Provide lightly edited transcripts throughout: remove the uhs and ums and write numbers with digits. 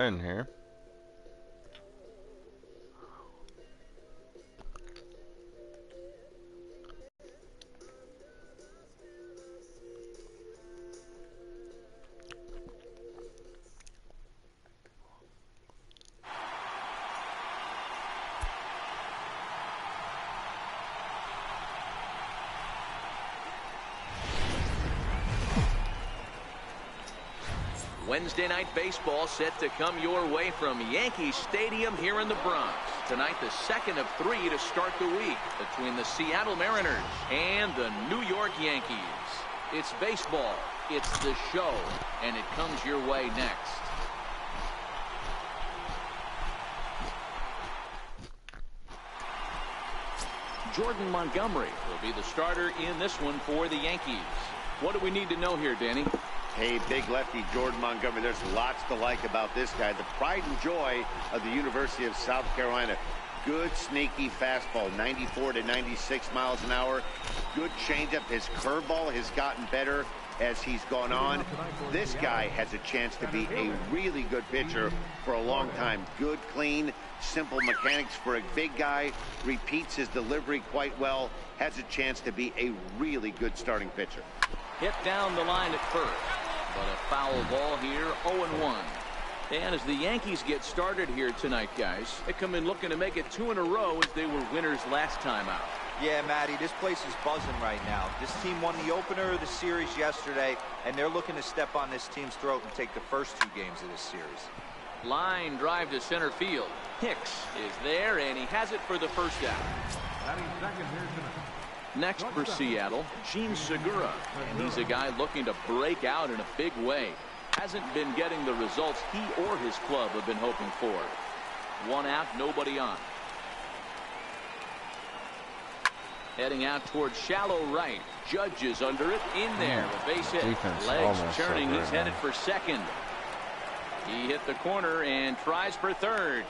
in here. Wednesday night baseball set to come your way from Yankee Stadium here in the Bronx. Tonight, the second of 3 to start the week between the Seattle Mariners and the New York Yankees. It's baseball, it's the show, and it comes your way next. Jordan Montgomery will be the starter in this one for the Yankees. What do we need to know here, Danny? Hey, big lefty Jordan Montgomery. There's lots to like about this guy. The pride and joy of the University of South Carolina. Good, sneaky fastball, 94 to 96 miles an hour. Good changeup. His curveball has gotten better as he's gone on. This guy has a chance to be a really good pitcher for a long time. Good, clean, simple mechanics for a big guy. Repeats his delivery quite well. Has a chance to be a really good starting pitcher. Hit down the line at first, but a foul ball here, 0-1. And as the Yankees get started here tonight, guys, they come in looking to make it 2 in a row as they were winners last time out. Yeah, Matty, this place is buzzing right now. This team won the opener of the series yesterday, and they're looking to step on this team's throat and take the first 2 games of this series. Line drive to center field. Hicks is there, and he has it for the first out. Next for Seattle, Gene Segura, and he's a guy looking to break out in a big way. Hasn't been getting the results he or his club have been hoping for. 1 out, nobody on. Heading out towards shallow right. Judge is under it, in there, a base hit. Legs turning, he's headed for second. He hit the corner and tries for third.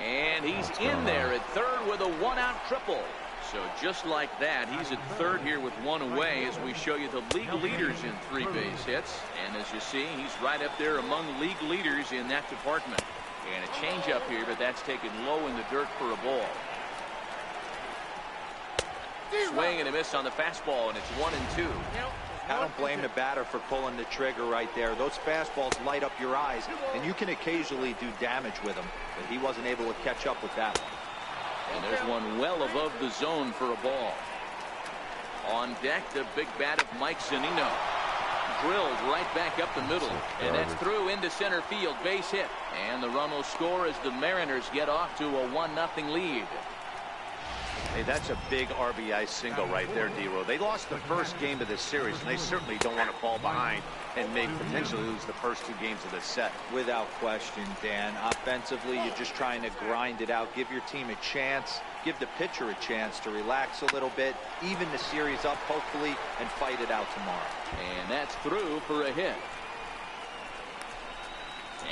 And he's in there at third with a 1-out triple. So just like that, he's at third here with 1 away as we show you the league leaders in 3 base hits. And as you see, he's right up there among league leaders in that department. And a changeup here, but that's taken low in the dirt for a ball. Swing and a miss on the fastball, and it's 1-2. I don't blame the batter for pulling the trigger right there. Those fastballs light up your eyes, and you can occasionally do damage with them, but he wasn't able to catch up with that one. And there's one well above the zone for a ball. On deck, the big bat of Mike Zunino. Drilled right back up the middle, and that's through into center field, base hit. And the run will score as the Mariners get off to a 1-0 lead. Hey, that's a big RBI single right there, D-Row. They lost the first game of this series, and they certainly don't want to fall behind and maybe potentially lose the first 2 games of this set. Without question, Dan. Offensively, you're just trying to grind it out, give your team a chance, give the pitcher a chance to relax a little bit, even the series up, hopefully, and fight it out tomorrow. And that's through for a hit.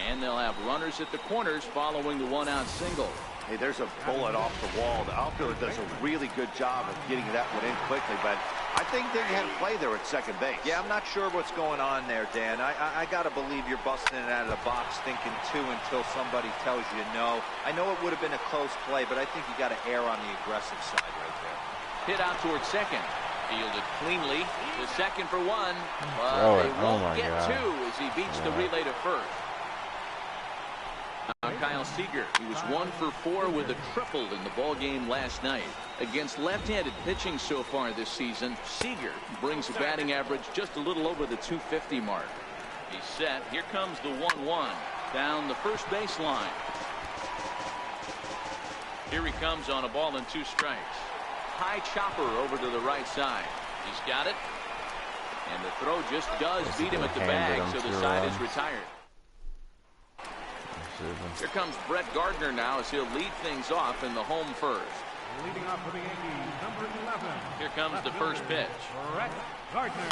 And they'll have runners at the corners following the 1-out single. Hey, there's a bullet off the wall. The outfielder does a really good job of getting that one in quickly, but I think they had a play there at second base. Yeah, I'm not sure what's going on there, Dan. I got to believe you're busting it out of the box thinking 2 until somebody tells you no. I know it would have been a close play, but I think you got to err on the aggressive side right there. Hit out towards second. Fielded cleanly. The second for 1. But they won't get 2 as he beats the relay to first. Kyle Seager, he was 1 for 4 with a triple in the ball game last night. Against left-handed pitching so far this season, Seager brings a batting average just a little over the 250 mark. He's set. Here comes the 1-1 down the first base line. Here he comes on a ball and 2 strikes. High chopper over to the right side. He's got it. And the throw just does beat him at the bag, so the side is retired. Here comes Brett Gardner now as he'll lead things off in the home first. Leading off for the Yankees, number 11. Here comes the first pitch. Brett Gardner.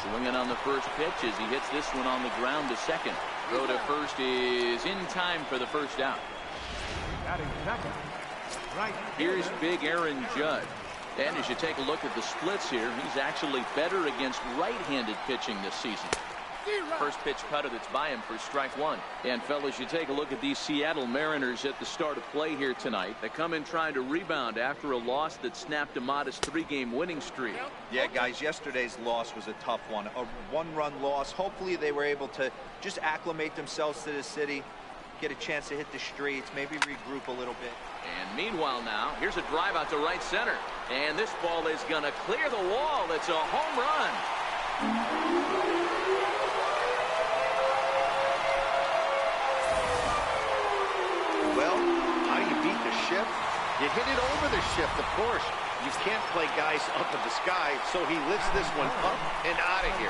Swinging on the first pitch as he hits this one on the ground to second. Throw to first is in time for the first out. Batting second. Right. Here's big Aaron Judge. And as you take a look at the splits here, he's actually better against right-handed pitching this season. First pitch cutter that's by him for strike one. And fellas, you take a look at these Seattle Mariners at the start of play here tonight. They come in trying to rebound after a loss that snapped a modest 3-game winning streak. Yeah, guys, yesterday's loss was a tough one. A one-run loss. Hopefully they were able to just acclimate themselves to the city, get a chance to hit the streets, maybe regroup a little bit. And meanwhile now, here's a drive out to right center. And this ball is going to clear the wall. It's a home run. Well, how do you beat the shift? You hit it over the shift, of course. You can't play guys up in the sky, so he lifts this one up and out of here.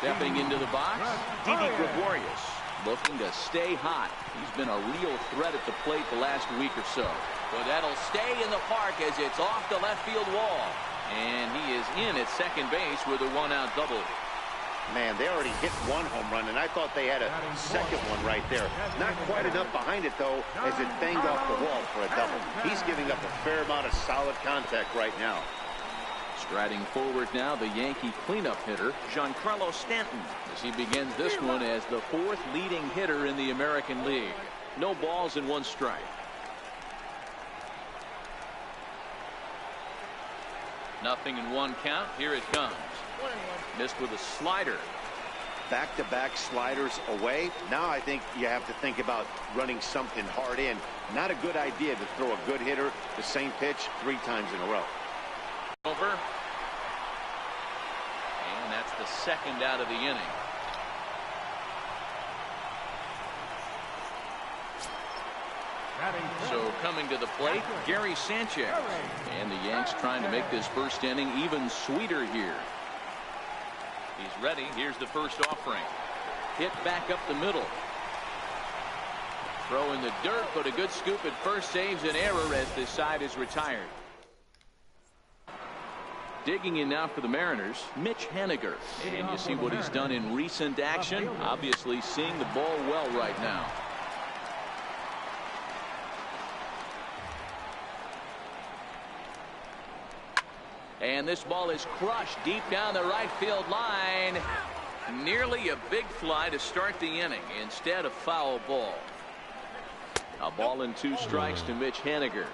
Stepping into the box, Didi Gregorius, looking to stay hot. He's been a real threat at the plate the last week or so. But that'll stay in the park as it's off the left field wall. And he is in at second base with a one-out double. Man, they already hit one home run, and I thought they had a second one right there. Not quite enough behind it, though, as it banged off the wall for a double. He's giving up a fair amount of solid contact right now. Striding forward now, the Yankee cleanup hitter, Giancarlo Stanton, as he begins this one as the 4th leading hitter in the American League. No balls and 1 strike. Nothing in 1 count. Here it comes. Missed with a slider. Back-to-back sliders away. Now I think you have to think about running something hard in. Not a good idea to throw a good hitter the same pitch 3 times in a row. Over. And that's the 2nd out of the inning. So coming to the plate, Gary Sanchez. And the Yanks trying to make this first inning even sweeter here. He's ready. Here's the first offering. Hit back up the middle. Throw in the dirt, but a good scoop at first saves an error as this side is retired. Digging in now for the Mariners, Mitch Haniger. And you see what he's done in recent action. Obviously seeing the ball well right now. And this ball is crushed deep down the right field line. Nearly a big fly to start the inning. Instead, a foul ball. A ball and 2 strikes to Mitch Haniger.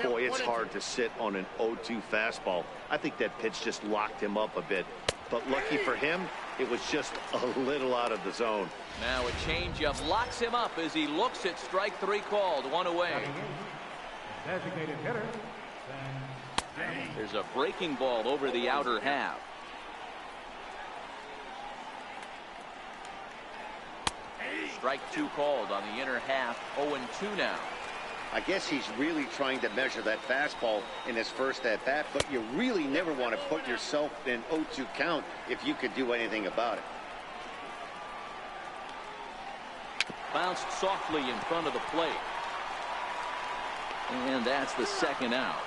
Boy, it's hard to sit on an 0-2 fastball. I think that pitch just locked him up a bit. But lucky for him, it was just a little out of the zone. Now a changeup locks him up as he looks at strike 3 called. 1 away. Designated hitter. There's a breaking ball over the outer half. Strike 2 called on the inner half. 0-2 now. I guess he's really trying to measure that fastball in his first at bat, but you really never want to put yourself in an 0-2 count if you could do anything about it. Bounced softly in front of the plate. And that's the 2nd out.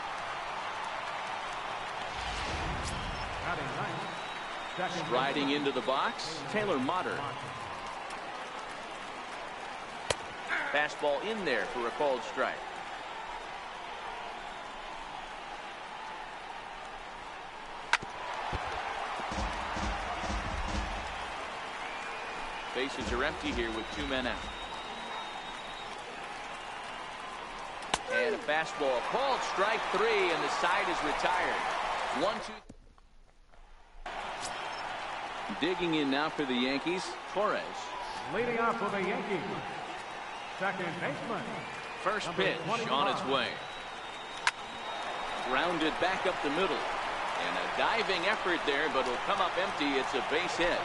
Striding into the box, Taylor Motter. Fastball in there for a called strike. Bases are empty here with 2 men out. And a fastball called strike 3, and the side is retired. 1-2. Digging in now for the Yankees, Torres. Leading off for the Yankees, second baseman. First pitch on its way. Grounded back up the middle. And a diving effort there, but it'll come up empty. It's a base hit.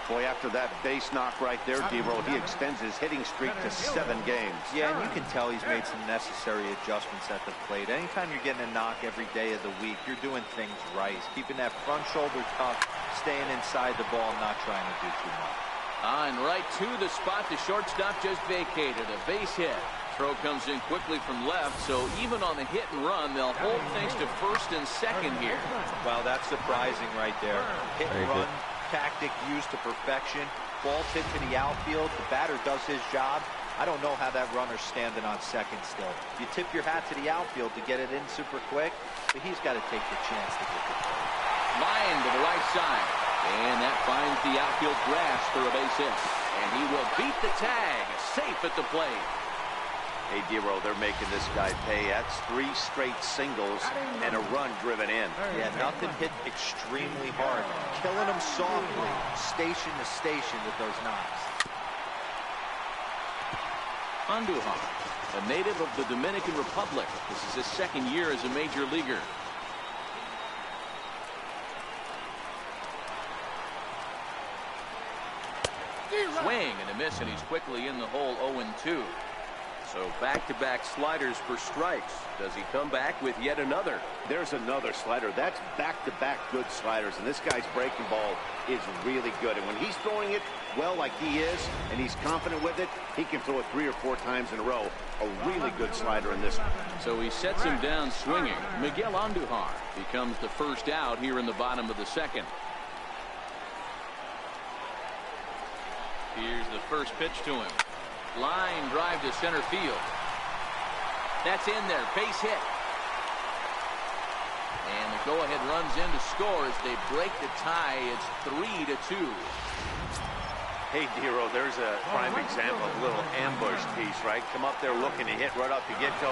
Boy, after that base knock right there, D-Roll, he extends his hitting streak to 7 games. Yeah, and you can tell he's made some necessary adjustments at the plate. Anytime you're getting a knock every day of the week, you're doing things right. He's keeping that front shoulder tucked, staying inside the ball, not trying to do too much. And right to the spot the shortstop just vacated. A base hit. Throw comes in quickly from left, so even on the hit and run, they'll hold things to first and second here. Well, that's surprising right there. Hit and run tactic used to perfection. Ball's hit to the outfield. The batter does his job. I don't know how that runner's standing on second still. You tip your hat to the outfield to get it in super quick, but he's got to take the chance to get the play. Line to the right side. And that finds the outfield grass for a base hit. And he will beat the tag. Safe at the plate. Hey, Dero, they're making this guy pay. That's 3 straight singles and a run driven in. Yeah, nothing hit extremely hard. Killing him softly, station to station with those knocks. Andujar, a native of the Dominican Republic. This is his second year as a major leaguer. Swing and a miss, and he's quickly in the hole. 0-2. So back-to-back sliders for strikes. Does he come back with yet another? There's another slider. That's back-to-back good sliders, and this guy's breaking ball is really good. And when he's throwing it well like he is, and he's confident with it, he can throw it 3 or 4 times in a row. A really good slider in this one. So he sets him down swinging. Miguel Andujar becomes the first out here in the bottom of the second. Here's the first pitch to him. Line drive to center field. That's in there. Base hit. And the go-ahead runs in to score as they break the tie. It's 3-2. Hey, Dero, there's a prime example of a little ambush piece, right? Come up there looking to hit right off the get-go.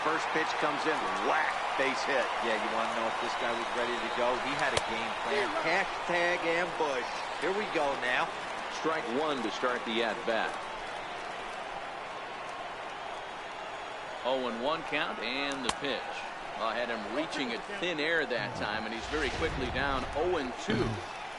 First pitch comes in, whack, base hit. Yeah, you want to know if this guy was ready to go? He had a game plan. Hashtag ambush. Here we go now. Strike 1 to start the at-bat. 0-1 count and the pitch. I had him reaching at thin air that time, and he's very quickly down 0-2.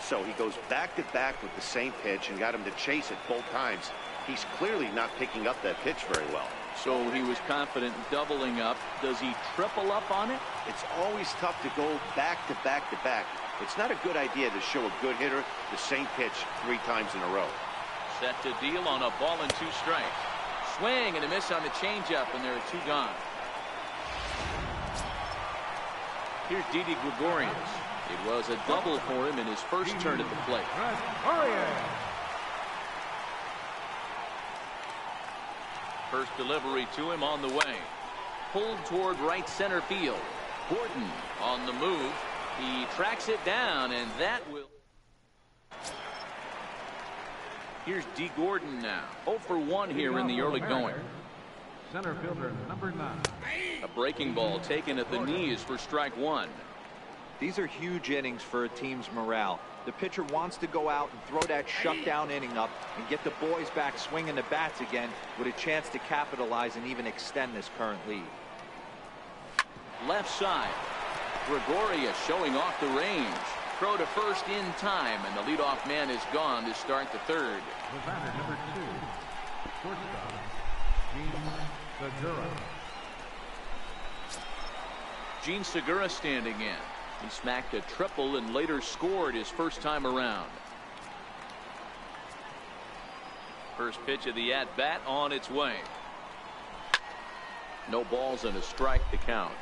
So he goes back-to-back with the same pitch and got him to chase it both times. He's clearly not picking up that pitch very well. So he was confident doubling up. Does he triple up on it? It's always tough to go back-to-back-to-back. It's not a good idea to show a good hitter the same pitch 3 times in a row. Set to deal on a ball and 2 strikes. Swing and a miss on the changeup, and there are 2 gone. Here's Didi Gregorius. It was a double for him in his first turn at the plate. First delivery to him on the way. Pulled toward right center field. Gordon on the move. He tracks it down, and that will... Here's D. Gordon now. 0-for-1 here in the early going. Center fielder number 9. A breaking ball taken at the knees for strike 1. These are huge innings for a team's morale. The pitcher wants to go out and throw that shutdown inning up and get the boys back swinging the bats again with a chance to capitalize and even extend this current lead. Left side. Gregorius showing off the range. Throw to first in time, and the leadoff man is gone to start the third. The batter number 2, shortstop, Gene Segura. Gene Segura standing in. He smacked a triple and later scored his first time around. First pitch of the at-bat on its way. No balls and a strike to count.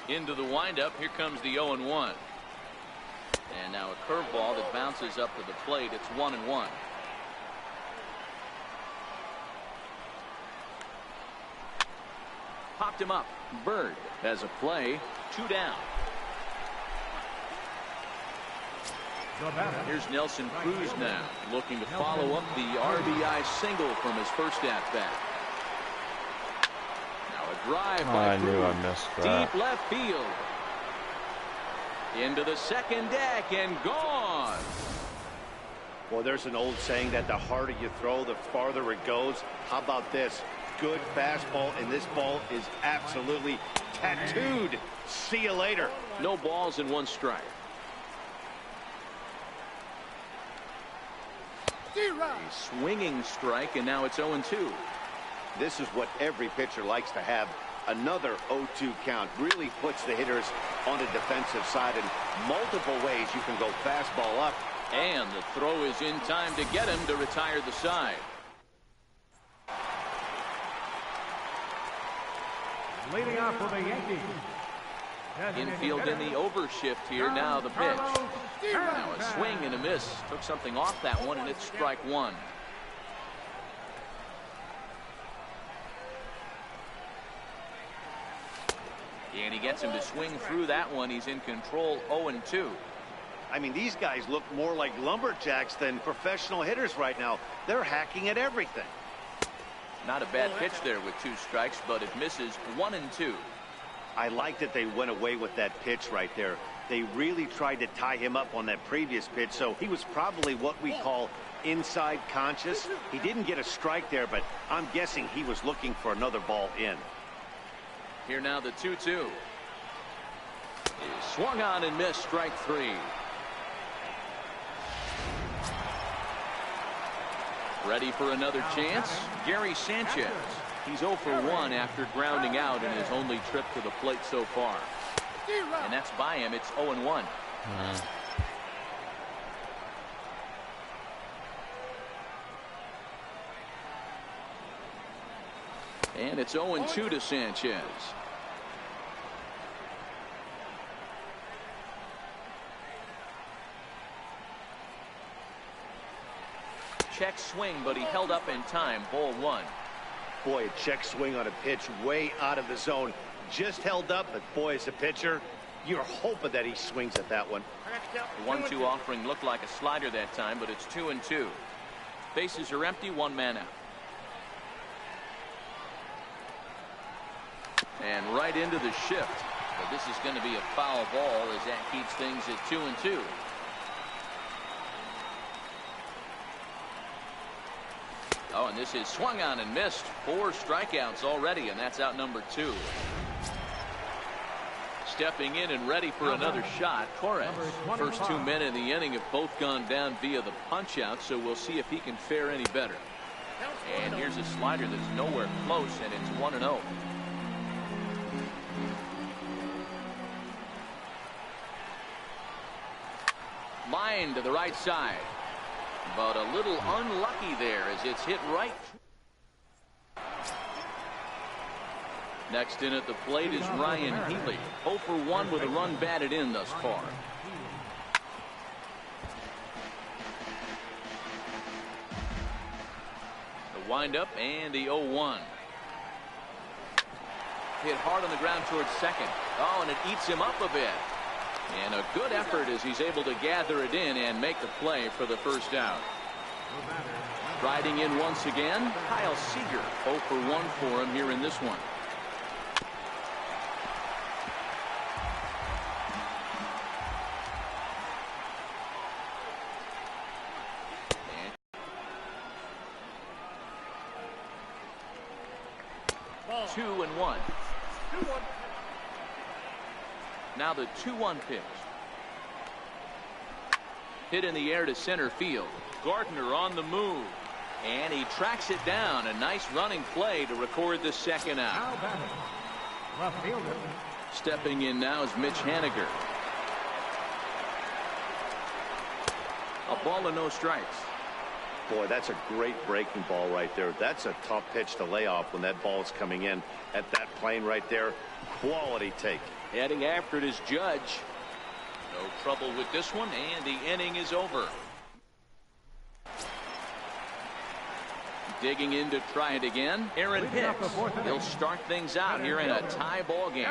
Into the windup. Here comes the 0-1. And now a curveball that bounces up to the plate. It's 1-1. Popped him up. Bird has a play. 2 down. Here's Nelson Cruz now, looking to follow up the RBI single from his first at-bat. Now a drive by Cruz. I knew I missed that. Deep left field. Into the second deck and gone. Well, there's an old saying that the harder you throw, the farther it goes. How about this? Good fastball, and this ball is absolutely tattooed. See you later. No balls and 1 strike. A swinging strike, and now it's 0-2. This is what every pitcher likes to have. Another 0-2 count really puts the hitters on the defensive side in multiple ways. You can go fastball up. And the throw is in time to get him to retire the side. Leading off for the Yankees. Infield in the overshift here. Now the pitch. Now a swing and a miss. Took something off that one, and it's strike 1. And he gets him to swing through that one. He's in control, 0-2. I mean, these guys look more like lumberjacks than professional hitters right now. They're hacking at everything. Not a bad pitch there with 2 strikes, but it misses, 1-2. I like that they went away with that pitch right there. They really tried to tie him up on that previous pitch, so he was probably what we call inside conscious. He didn't get a strike there, but I'm guessing he was looking for another ball in. Here now the 2-2. Swung on and missed, strike 3. Ready for another chance? Gary Sanchez. He's 0 for 1 after grounding out in his only trip to the plate so far. And that's by him. It's 0-1. And it's 0-2 to Sanchez. Check swing, but he held up in time. Ball 1. Boy, a check swing on a pitch way out of the zone. Just held up, but boy, as a pitcher, you're hoping that he swings at that one. The 1-2 offering looked like a slider that time, but it's 2-2. Bases are empty, 1 man out. And right into the shift. But this is going to be a foul ball as that keeps things at 2-2. Oh, and this is swung on and missed. 4 strikeouts already, and that's out number 2. Stepping in and ready for another shot, Torres. First 2 men in the inning have both gone down via the punch out, so we'll see if he can fare any better. And here's a slider that's nowhere close, and it's 1-0. Line to the right side. But a little unlucky there as it's hit right. Next in at the plate is Ryan Healy. 0 for 1 with a run batted in thus far. The windup and the 0-1. Hit hard on the ground towards second. Oh, and it eats him up a bit. And a good effort as he's able to gather it in and make the play for the first out. Riding in once again, Kyle Seager. 0 for 1 for him here in this one. And 2-1. Now the 2-1 pitch. Hit in the air to center field. Gardner on the move. And he tracks it down. A nice running play to record the second out. Stepping in now is Mitch Haniger. A ball and no strikes. Boy, that's a great breaking ball right there. That's a tough pitch to lay off when that ball is coming in at that plane right there. Quality take. Heading after it is Judge. No trouble with this one, and the inning is over. Digging in to try it again, Aaron Hicks. He'll start things out here in a tie ball game.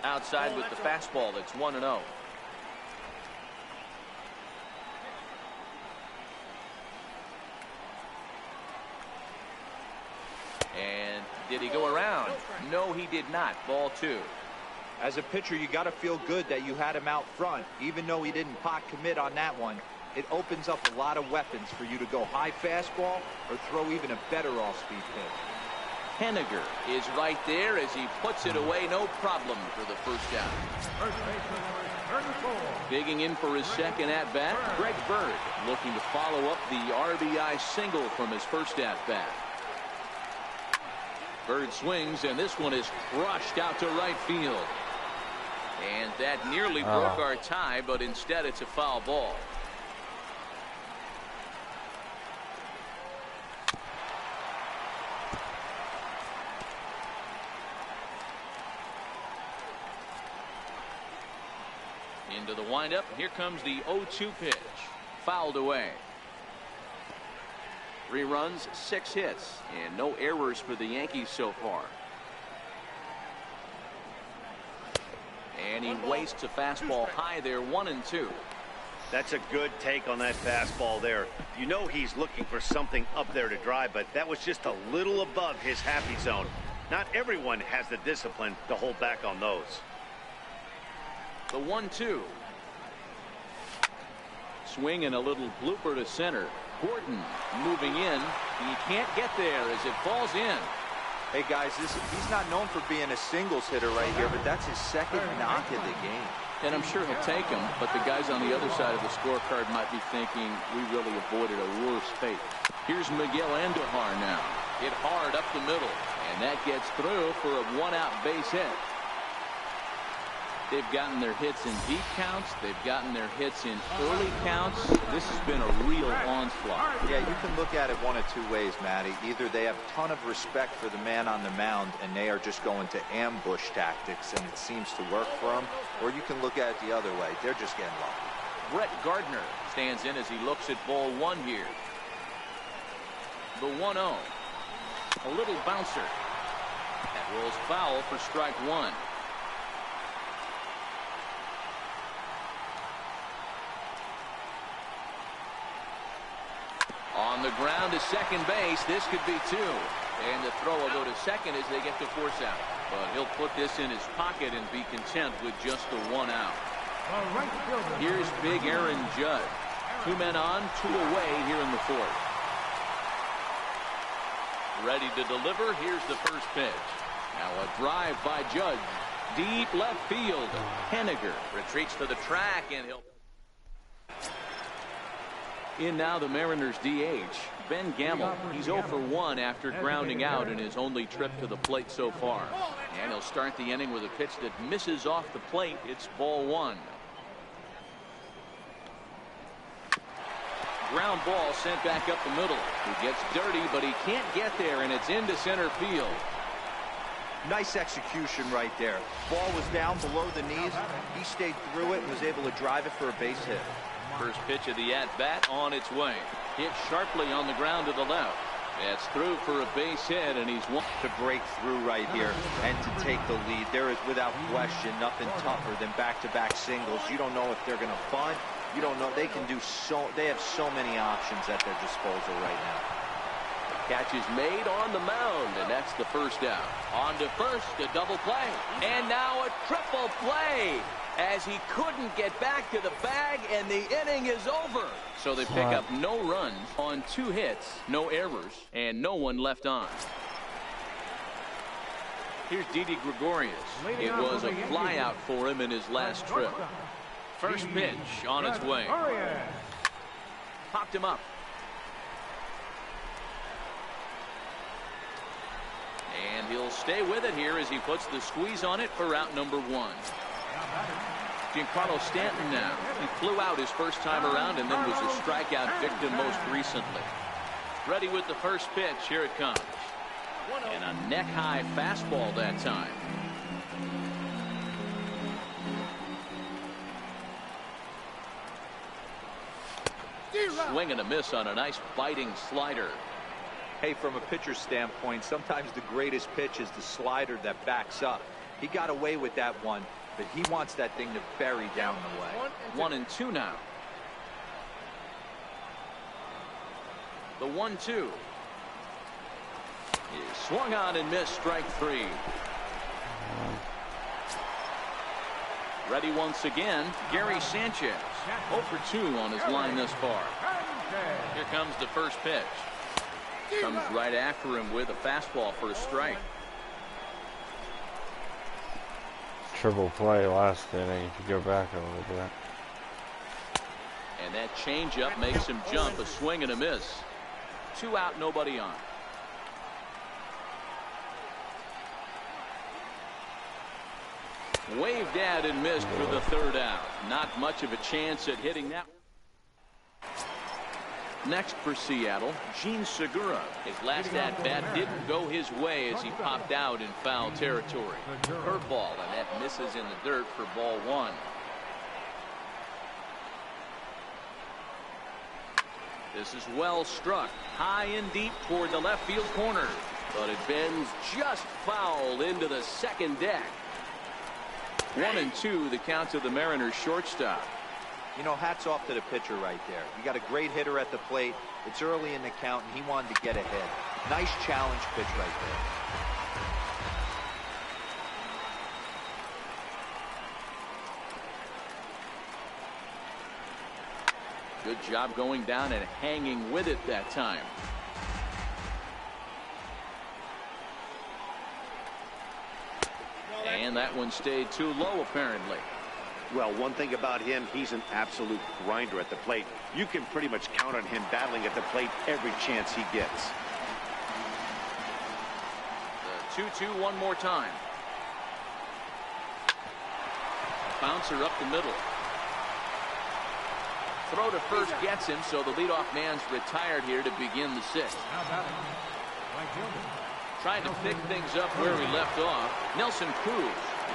Outside with the fastball. That's 1-0. And did he go around? No, he did not. Ball 2. As a pitcher, you got to feel good that you had him out front, even though he didn't pot commit on that one. It opens up a lot of weapons for you to go high fastball or throw even a better off-speed pitch. Haniger is right there as he puts it away. No problem for the first out. Digging in for his second at-bat, Greg Bird looking to follow up the RBI single from his first at-bat. Bird swings, and this one is crushed out to right field. And that nearly broke our tie, but instead it's a foul ball. Into the windup. Here comes the 0-2 pitch. Fouled away. 3 runs, 6 hits, and no errors for the Yankees so far. And he wastes a fastball high there, 1-2. That's a good take on that fastball there. You know he's looking for something up there to drive, but that was just a little above his happy zone. Not everyone has the discipline to hold back on those. The 1-2. Swing and a little blooper to center. Gordon moving in. He can't get there as it falls in. Hey guys, he's not known for being a singles hitter right here, but that's his second knock of the game. And I'm sure he'll take him, but the guys on the other side of the scorecard might be thinking we really avoided a worse fate. Here's Miguel Andujar now. Hit hard up the middle, and that gets through for a one-out base hit. They've gotten their hits in deep counts. They've gotten their hits in early counts. This has been a real onslaught. Yeah, you can look at it one of two ways, Matty. Either they have a ton of respect for the man on the mound and they are just going to ambush tactics and it seems to work for them, or you can look at it the other way. They're just getting lucky. Brett Gardner stands in as he looks at ball one here. The 1-0. A little bouncer. That rolls foul for strike one. On the ground to second base. This could be two. And the throw will go to second as they get the force out. But he'll put this in his pocket and be content with just the one out. Here's big Aaron Judge. 2 men on, 2 away here in the fourth. Ready to deliver. Here's the first pitch. Now a drive by Judge. Deep left field. Henniger retreats to the track and he'll. In now the Mariners DH, Ben Gamble. He's 0 for 1 after grounding out in his only trip to the plate so far. And he'll start the inning with a pitch that misses off the plate. It's ball one. Ground ball sent back up the middle. He gets dirty, but he can't get there, and it's into center field. Nice execution right there. Ball was down below the knees. He stayed through it and was able to drive it for a base hit. First pitch of the at-bat on its way. Hit sharply on the ground to the left. That's through for a base hit, and he's one to break through right here and to take the lead. There is without question nothing tougher than back-to-back singles. You don't know if they're going to bunt. You don't know. They can do so. They have so many options at their disposal right now. Catch is made on the mound, and that's the first out. On to first, a double play, and now a triple play, as he couldn't get back to the bag, and the inning is over. So they pick up no runs on 2 hits, no errors, and no one left on. Here's Didi Gregorius. It was a flyout for him in his last trip. First pitch on its way. Popped him up. And he'll stay with it here as he puts the squeeze on it for out number 1. Giancarlo Stanton now. He flew out his first time around and then was a strikeout victim most recently. Ready with the first pitch. Here it comes. And a neck-high fastball that time. Swing and a miss on a nice biting slider. Hey, from a pitcher's standpoint, sometimes the greatest pitch is the slider that backs up. He got away with that one, but he wants that thing to bury down the way. 1-2 now. The 1-2 is swung on and missed. Strike 3. Ready once again, Gary Sanchez. 0 for 2 on his line thus far. Here comes the first pitch. Comes right after him with a fastball for a strike. Triple play last inning if you go back a little bit. And that changeup makes him jump. A swing and a miss. 2 out, nobody on. Waved at and missed for the 3rd out. Not much of a chance at hitting that. Next for Seattle, Gene Segura. His last at-bat didn't go his way as he popped out in foul territory. Curveball, and that misses in the dirt for ball 1. This is well struck, high and deep toward the left field corner, but it bends just foul into the second deck. 1-2, the count to the Mariners shortstop. You know, hats off to the pitcher right there. You got a great hitter at the plate. It's early in the count, and he wanted to get ahead. Nice challenge pitch right there. Good job going down and hanging with it that time. And that one stayed too low, apparently. Well, one thing about him, he's an absolute grinder at the plate. You can pretty much count on him battling at the plate every chance he gets. The 2-2 one more time. Bouncer up the middle. Throw to first gets him, so the leadoff man's retired here to begin the sixth. Trying to pick things up where we left off. Nelson Cruz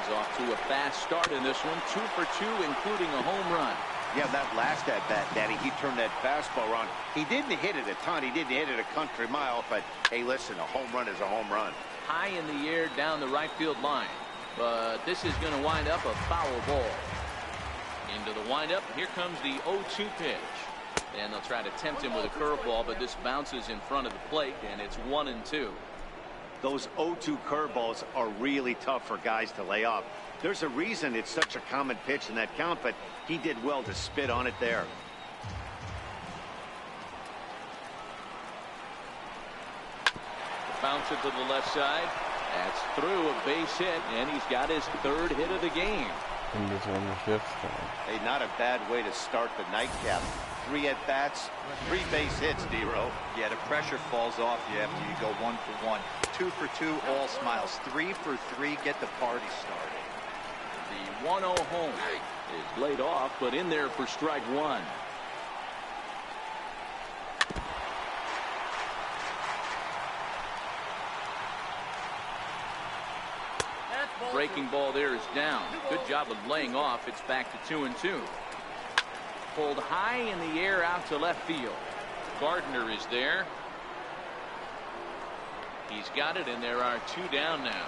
is off to a fast start in this one. 2 for 2, including a home run. Yeah, that last at bat, Daddy, he turned that fastball around. He didn't hit it a ton. He didn't hit it a country mile. But, hey, listen, a home run is a home run. High in the air down the right field line. But this is going to wind up a foul ball. Into the windup. Here comes the 0-2 pitch. And they'll try to tempt him with a curveball, but this bounces in front of the plate, and it's 1-2. Those 0-2 curveballs are really tough for guys to lay off. There's a reason it's such a common pitch in that count, but he did well to spit on it there. The bouncer to the left side. That's through, a base hit, and he's got his 3rd hit of the game. And this one the 5th time. Hey, not a bad way to start the nightcap. 3 at-bats, 3 base hits, D-Row. Yeah, the pressure falls off you after you go 1 for 1. 2 for 2, all smiles. 3 for 3, get the party started. The 1-0 home is laid off, but in there for strike 1. Breaking ball there is down. Good job of laying off. It's back to 2-2. Pulled high in the air out to left field. Gardner is there. He's got it, and there are 2 down now.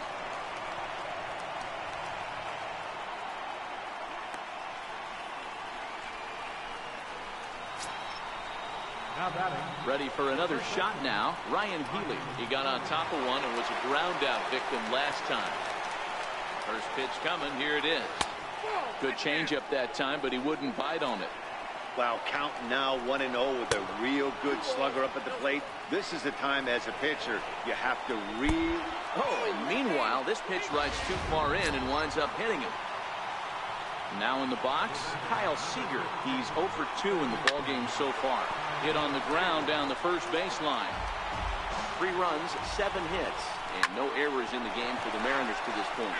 Ready for another shot now. Ryan Healy. He got on top of one and was a ground out victim last time. First pitch coming. Here it is. Good changeup that time, but he wouldn't bite on it. Wow, count now 1-0 with a real good slugger up at the plate. This is the time as a pitcher you have to really... Oh, and meanwhile, this pitch rides too far in and winds up hitting him. Now in the box, Kyle Seager. He's 0 for 2 in the ballgame so far. Hit on the ground down the first baseline. 3 runs, 7 hits, and no errors in the game for the Mariners to this point.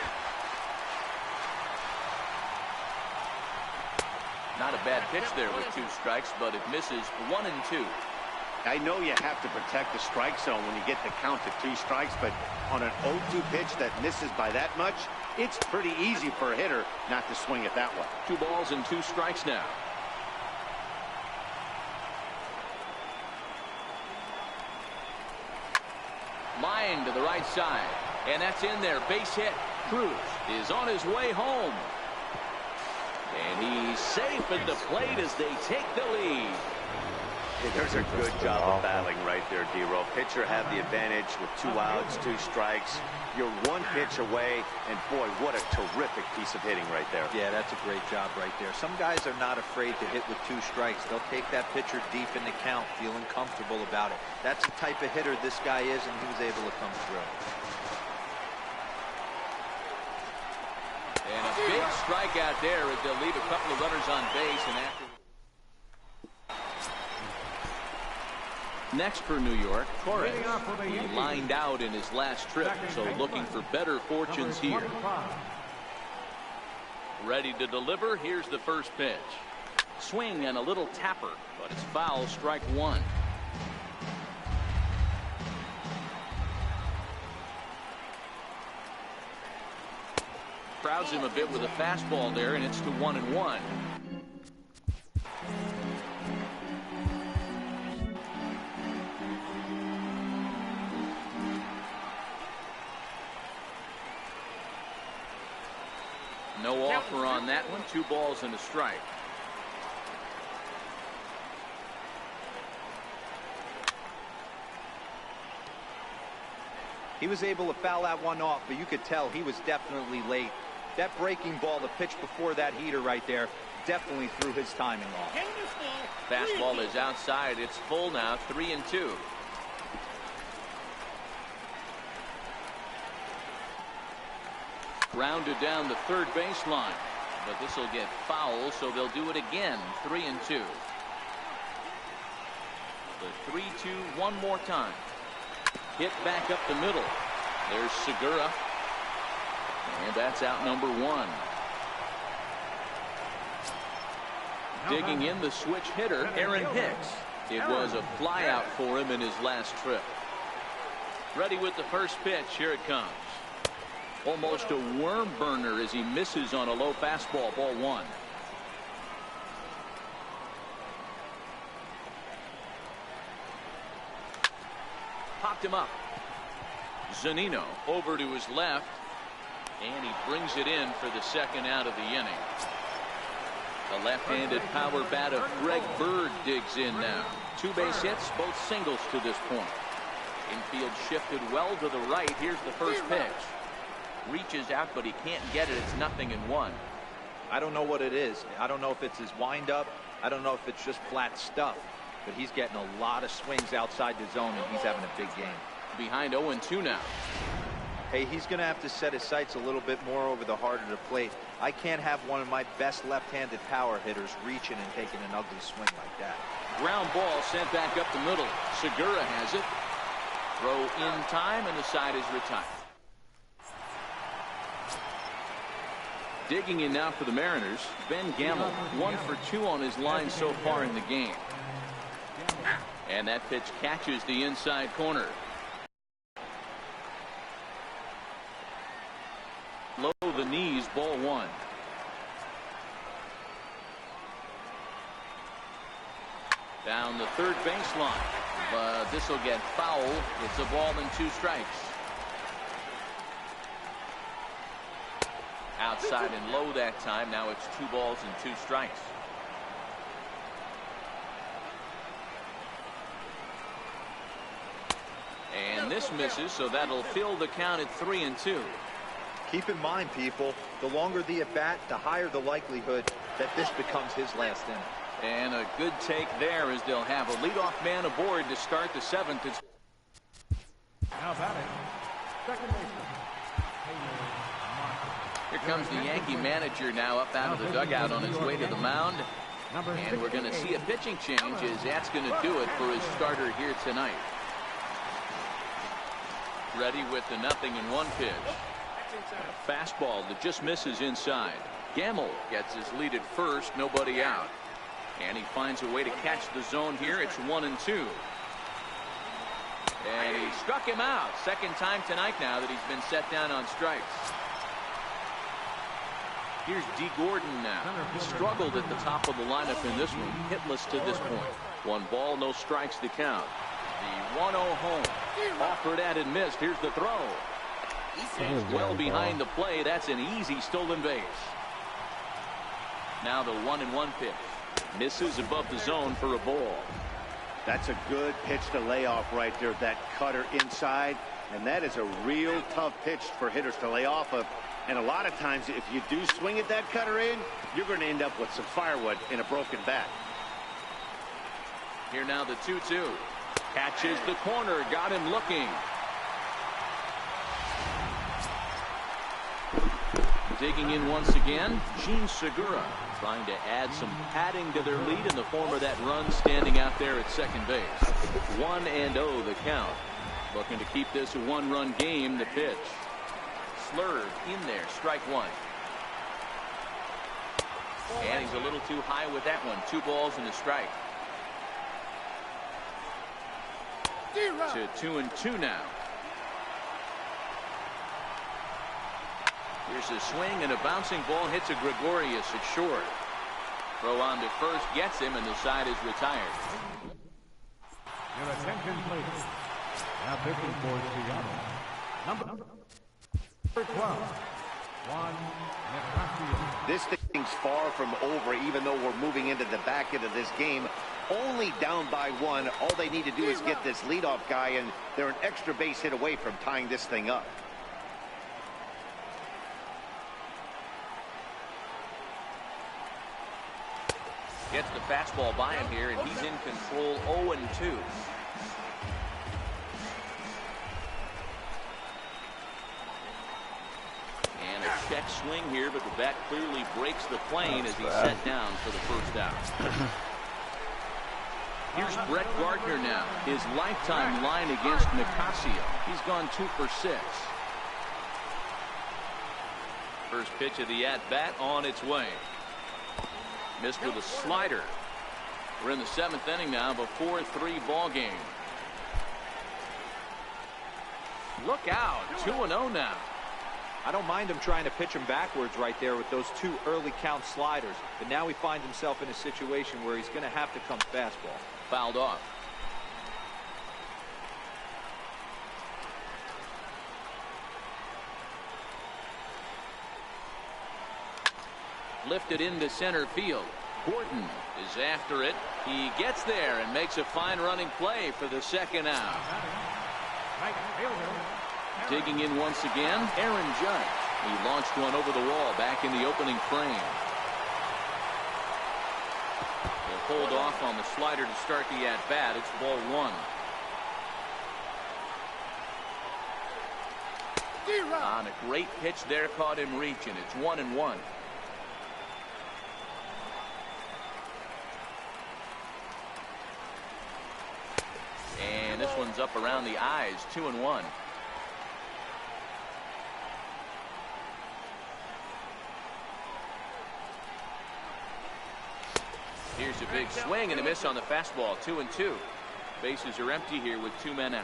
Not a bad pitch there with 2 strikes, but it misses 1-2. I know you have to protect the strike zone when you get the count to 2 strikes, but on an 0-2 pitch that misses by that much, it's pretty easy for a hitter not to swing it that way. 2 balls and 2 strikes now. Line to the right side, and that's in there. Base hit. Cruz is on his way home. And he's safe at the plate as they take the lead. Hey, there's a good job of battling right there, D-Row. Pitcher had the advantage with 2 outs, 2 strikes. You're 1 pitch away, and boy, what a terrific piece of hitting right there. Yeah, that's a great job right there. Some guys are not afraid to hit with 2 strikes. They'll take that pitcher deep in the count, feeling comfortable about it. That's the type of hitter this guy is, and he was able to come through. And a big strikeout there as they'll leave a couple of runners on base. And after next for New York, Torres. He lined out in his last trip, so looking for better fortunes here. Ready to deliver. Here's the first pitch. Swing and a little tapper, but it's foul. Strike 1. Crowds him a bit with a fastball there, and it's to 1-1. No offer on that one. 2 balls and a strike. He was able to foul that one off, but you could tell he was definitely late. That breaking ball, the pitch before that heater right there, definitely threw his timing off. Fastball is outside. It's full now. 3-2. Grounded down the third baseline, but this will get foul, so they'll do it again. 3-2. The 3-2 one more time. Hit back up the middle. There's Segura. And that's out number 1. Digging in the switch hitter, Aaron Hicks. It was a flyout for him in his last trip. Ready with the first pitch. Here it comes. Almost a worm burner as he misses on a low fastball. Ball 1. Popped him up. Zunino over to his left, and he brings it in for the second out of the inning. The left-handed power bat of Greg Bird digs in now. 2 base hits, both singles to this point. Infield shifted well to the right. Here's the first pitch. Reaches out, but he can't get it. It's 0-1. I don't know what it is. I don't know if it's his windup. I don't know if it's just flat stuff. But he's getting a lot of swings outside the zone, and he's having a big game. Behind 0-2 now. Hey, he's going to have to set his sights a little bit more over the heart of the plate. I can't have one of my best left-handed power hitters reaching and taking an ugly swing like that. Ground ball sent back up the middle. Segura has it. Throw in time, and the side is retired. Digging in now for the Mariners, Ben Gamel. 1 for 2 on his line so far in the game. And that pitch catches the inside corner. Low the knees, ball 1. Down the third baseline, but this will get foul. It's a ball and 2 strikes. Outside and low that time. Now it's 2 balls and 2 strikes. And this misses, so that'll fill the count at 3-2. Keep in mind, people, the longer the at bat, the higher the likelihood that this becomes his last inning. And a good take there as they'll have a leadoff man aboard to start the 7th. Now batting, second baseman. Here comes the Yankee manager now up out of the dugout on his way to the mound. And we're going to see a pitching change as that's going to do it for his starter here tonight. Ready with the 0-1 pitch. A fastball that just misses inside. Gamel gets his lead at first, nobody out. And he finds a way to catch the zone here. It's 1-2. And he struck him out. Second time tonight now that he's been set down on strikes. Here's D. Gordon now. He struggled at the top of the lineup in this one. Hitless to this point. 1 ball, no strikes to count. The 1-0 home. Offered at and missed. Here's the throw. Well behind the play. That's an easy stolen base. Now the 1-1 pitch. Misses above the zone for a ball. That's a good pitch to lay off right there. That cutter inside. And that is a real tough pitch for hitters to lay off of. And a lot of times, if you do swing at that cutter in, you're going to end up with some firewood in a broken bat. Here now the 2-2. Catches the corner. Got him looking. Digging in once again, Gene Segura trying to add some padding to their lead in the form of that run standing out there at second base. 1-0 the count. Looking to keep this a 1-run game. The pitch. Slurve in there. Strike 1. And he's a little too high with that one. 2 balls and a strike. To 2-2 now. Here's a swing and a bouncing ball hits a Gregorius at short. Throw on to first gets him and the side is retired. Your attention, please. Now pitching for Seattle. Number 12. This thing's far from over, even though we're moving into the back end of this game. Only down by 1. All they need to do is get this leadoff guy, and they're an extra base hit away from tying this thing up. Gets the fastball by him here, and he's in control. 0-2. And a check swing here, but the bat clearly breaks the plane as he's set down for the first out. Here's Brett Gardner now. His lifetime line against Nicasio. He's gone 2 for 6. First pitch of the at-bat on its way. Missed with a slider. We're in the 7th inning now of a 4-3 ball game. Look out. 2-0 now. I don't mind him trying to pitch him backwards right there with those 2 early count sliders. But now he finds himself in a situation where he's going to have to come fastball. Fouled off. Lifted into center field. Gordon is after it. He gets there and makes a fine running play for the second out. Digging in once again, Aaron Judge. He launched one over the wall back in the opening frame. He'll hold off on the slider to start the at-bat. It's ball 1. On a great pitch there, caught him reaching. It's 1-1. And this one's up around the eyes. 2-1. Here's a big swing and a miss on the fastball. 2-2. Bases are empty here with 2 men out.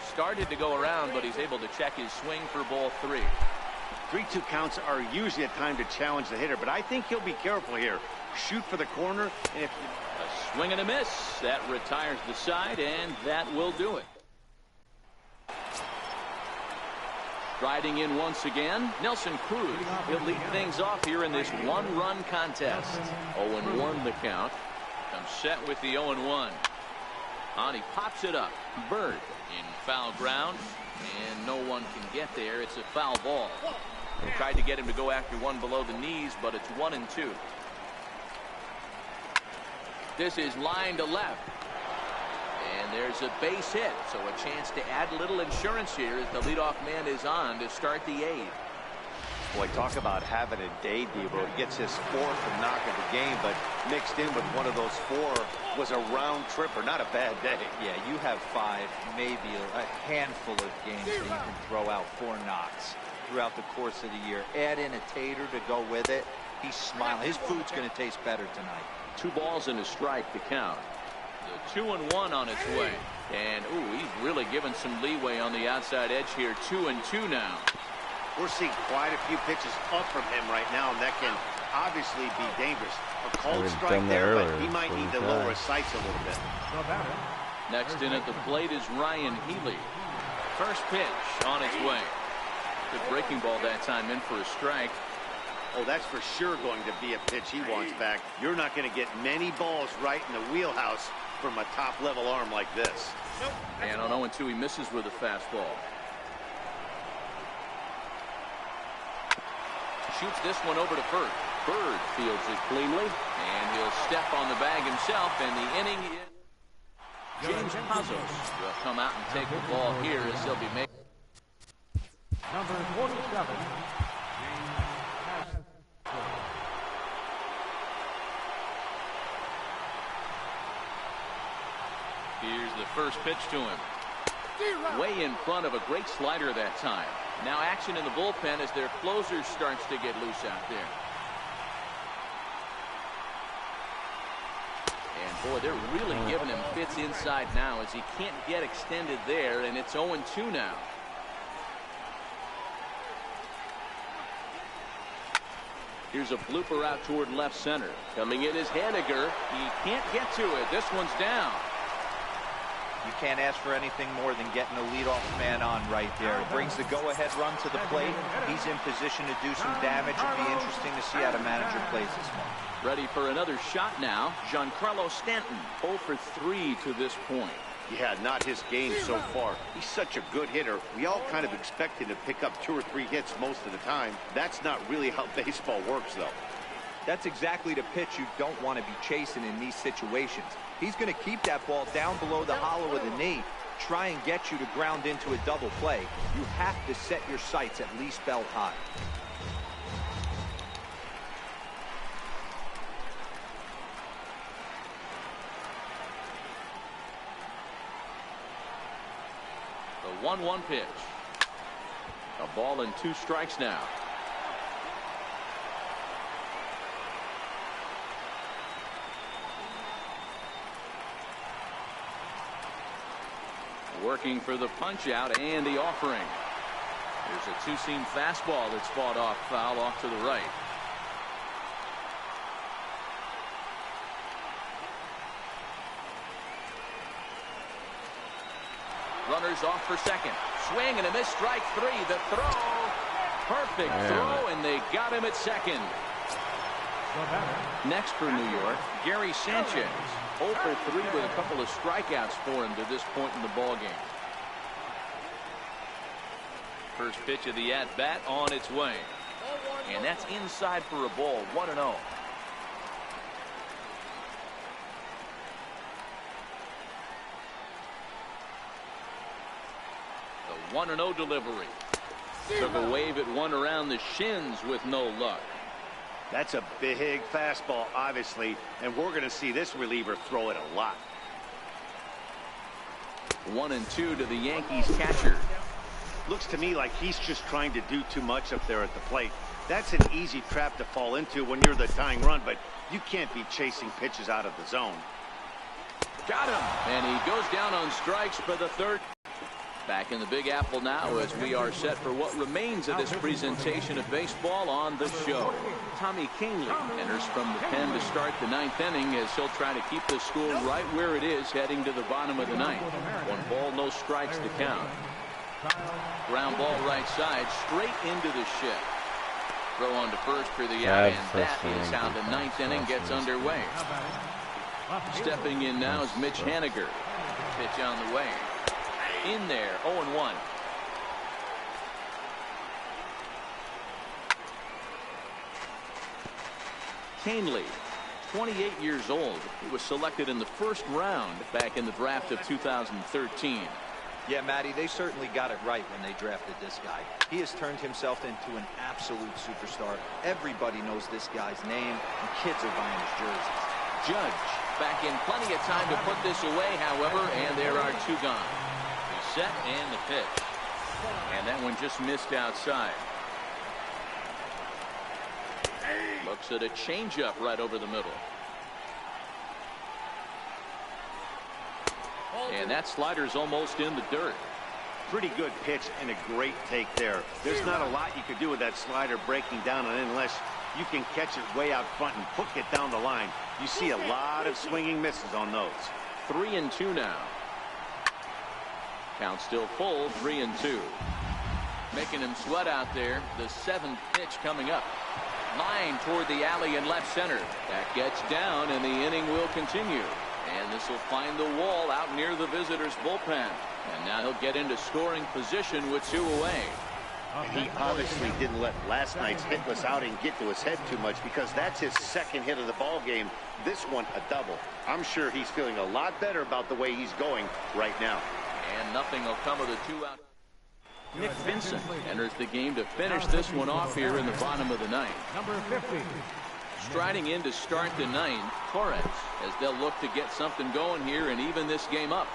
Started to go around, but he's able to check his swing for ball 3. 3-2 counts are usually a time to challenge the hitter, but I think he'll be careful here. Shoot for the corner, and if a swing and a miss, that retires the side, and that will do it. Striding in once again, Nelson Cruz. He'll lead things off here in this 1-run contest. 0-1 the count. Comes set with the 0-1. On, he pops it up. Bird in foul ground, and no one can get there. It's a foul ball. They tried to get him to go after one below the knees, but it's 1-2. This is line to left. And there's a base hit, so a chance to add a little insurance here as the leadoff man is on to start the 8th. Boy, talk about having a day, Debo. He gets his 4th knock of the game, but mixed in with one of those 4 was a round tripper. Not a bad day. Yeah, you have 5, maybe a handful of games that you can throw out 4 knocks throughout the course of the year. Add in a tater to go with it. He's smiling. His food's going to taste better tonight. 2 balls and a strike to count. The 2-1 on its way. And, ooh, he's really given some leeway on the outside edge here. 2-2 now. We're seeing quite a few pitches up from him right now, and that can obviously be dangerous. A cold strike there, but he might need to lower his sights a little bit. Next in at the plate is Ryan Healy. First pitch on its way. Good breaking ball that time, in for a strike. Oh, that's for sure going to be a pitch he wants back. You're not going to get many balls right in the wheelhouse from a top-level arm like this. And on 0-2, he misses with a fastball. Shoots this one over to first. Bird fields it cleanly, and he'll step on the bag himself, and the inning is James Pazos will come out and take the ball here as he'll be made. Number 47. Here's the first pitch to him. Way in front of a great slider that time. Now action in the bullpen as their closer starts to get loose out there. And boy, they're really giving him fits inside now as he can't get extended there, and it's 0-2 now. Here's a blooper out toward left center. Coming in is Haniger. He can't get to it. This one's down. You can't ask for anything more than getting the leadoff man on right there. It brings the go-ahead run to the plate. He's in position to do some damage. It'll be interesting to see how the manager plays this one. Ready for another shot now. Giancarlo Stanton, 0 for 3 to this point. Yeah, not his game so far. He's such a good hitter. We all kind of expect him to pick up 2 or 3 hits most of the time. That's not really how baseball works, though. That's exactly the pitch you don't want to be chasing in these situations. He's going to keep that ball down below the hollow of the knee, try and get you to ground into a double play. You have to set your sights at least belt high. The 1-1 pitch. A ball and 2 strikes now. Working for the punch out and the offering. There's a 2-seam fastball that's fought off, foul off to the right. Runners off for second. Swing and a miss, strike 3. The throw. Perfect throw, and they got him at second. Next for New York, Gary Sanchez. 0 for 3 with a couple of strikeouts for him to this point in the ball game. First pitch of the at-bat on its way. And that's inside for a ball, 1-0. The 1-0 delivery. Took a wave at one around the shins with no luck. That's a big fastball, obviously, and we're going to see this reliever throw it a lot. 1-2 to the Yankees catcher. Looks to me like he's just trying to do too much up there at the plate. That's an easy trap to fall into when you're the tying run, but you can't be chasing pitches out of the zone. Got him, and he goes down on strikes for the 3rd. Back in the Big Apple now as we are set for what remains of this presentation of baseball on the show. Tommy Kahnle enters from the pen to start the 9th inning as he'll try to keep the score right where it is heading to the bottom of the 9th. 1 ball, no strikes to count. Ground ball right side, straight into the shift. Throw on to first for the out, and that is how the 9th inning gets underway. Stepping in now is Mitch Haniger. Pitch on the way. In there, 0-1. Kahnle, 28 years old. He was selected in the 1st round back in the draft of 2013. Yeah, Matty, they certainly got it right when they drafted this guy. He has turned himself into an absolute superstar. Everybody knows this guy's name, and kids are buying his jerseys. Judge back in plenty of time to put this away, however, and there are 2 gone. Set and the pitch, and that one just missed outside. Looks at a changeup right over the middle, and that slider's almost in the dirt. Pretty good pitch and a great take there. There's not a lot you could do with that slider breaking down unless you can catch it way out front and hook it down the line. You see a lot of swinging misses on those. 3-2 now. Count still full, 3-2. Making him sweat out there. The 7th pitch coming up. Line toward the alley in left center. That gets down, and the inning will continue. And this will find the wall out near the visitors' bullpen. And now he'll get into scoring position with 2 away. He obviously didn't let last night's hitless outing get to his head too much, because that's his 2nd hit of the ball game. This one a double. I'm sure he's feeling a lot better about the way he's going right now. And nothing will come of the 2-out. Nick Vincent enters the game to finish this one off here in the bottom of the 9th. Number 50. Striding in to start the 9th, Torres, as they'll look to get something going here and even this game up.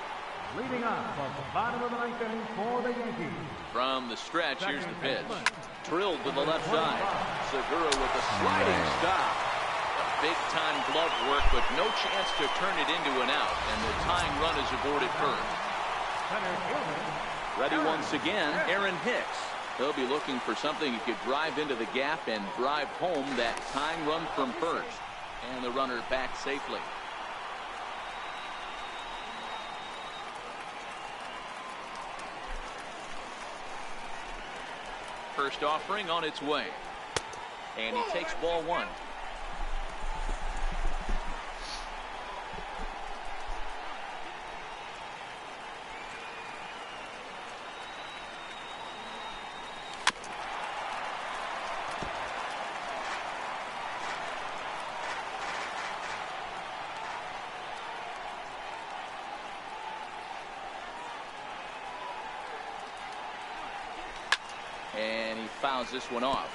Leading off from the bottom of the 9th inning for the Yankees. From the stretch, here's the pitch. Drilled to the left side. Segura with a sliding stop. Big-time glove work, but no chance to turn it into an out, and the tying run is aboarded first. Ready once again, Aaron Hicks. He'll be looking for something he could drive into the gap and drive home that tying run from first. And the runner back safely. First offering on its way. And he takes ball one. And he fouls this one off.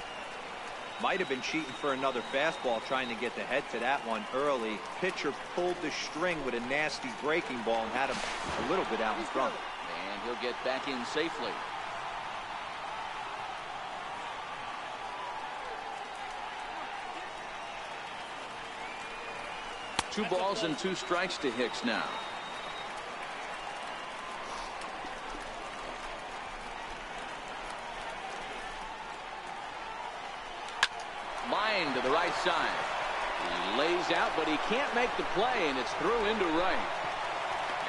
Might have been cheating for another fastball, trying to get the head to that one early. Pitcher pulled the string with a nasty breaking ball and had him a little bit out in front. And he'll get back in safely. Two balls and two strikes to Hicks now. Line to the right side. He lays out, but he can't make the play, and it's through into right.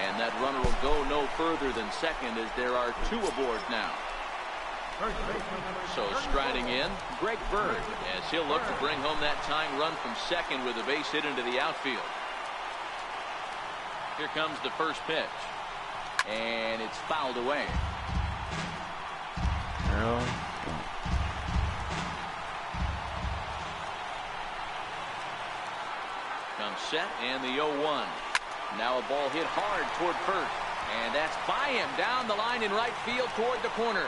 And that runner will go no further than second, as there are two aboard now. So striding in, Greg Bird, as he'll look to bring home that tying run from second with a base hit into the outfield. Here comes the first pitch, and it's fouled away. Comes set, and the 0-1. Now a ball hit hard toward first, and that's by him down the line in right field toward the corner.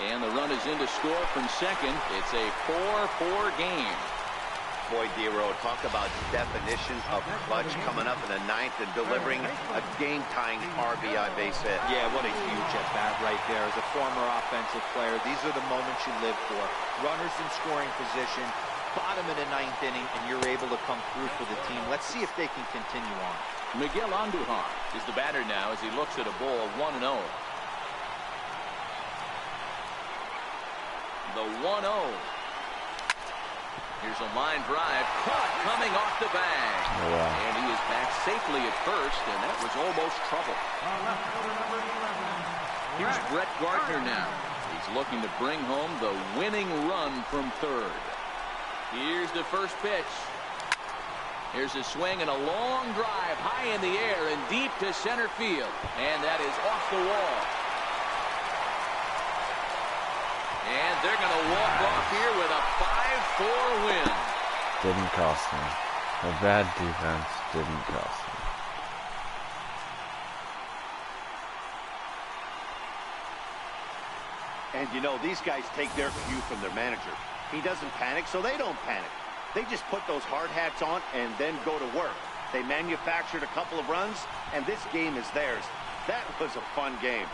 And the run is in to score from second. It's a 4-4 game. Boy, Dero, talk about definition of clutch coming up in the ninth and delivering a game-tying RBI base hit. Yeah, what a huge at-bat right there. As a former offensive player, these are the moments you live for. Runners in scoring position, bottom of the ninth inning, and you're able to come through for the team. Let's see if they can continue on. Miguel Andujar is the batter now as he looks at a ball 1-0. The 1-0. Here's a line drive caught coming off the bag. And he is back safely at first, and that was almost trouble. Here's Brett Gardner now. He's looking to bring home the winning run from third. Here's the first pitch. Here's a swing and a long drive high in the air and deep to center field. And that is off the wall. And they're going to walk off here with a 5-4 win. Didn't cost him. A bad defense didn't cost him. And you know, these guys take their cue from their manager. He doesn't panic, so they don't panic. They just put those hard hats on and then go to work. They manufactured a couple of runs, and this game is theirs. That was a fun game.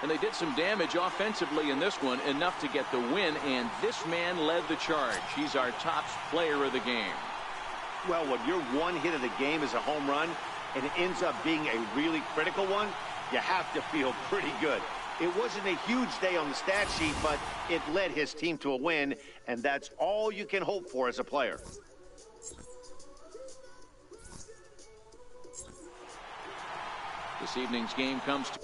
And they did some damage offensively in this one, enough to get the win, and this man led the charge. He's our top player of the game. Well, when your one hit of the game is a home run, and it ends up being a really critical one, you have to feel pretty good. It wasn't a huge day on the stat sheet, but it led his team to a win, and that's all you can hope for as a player. This evening's game comes to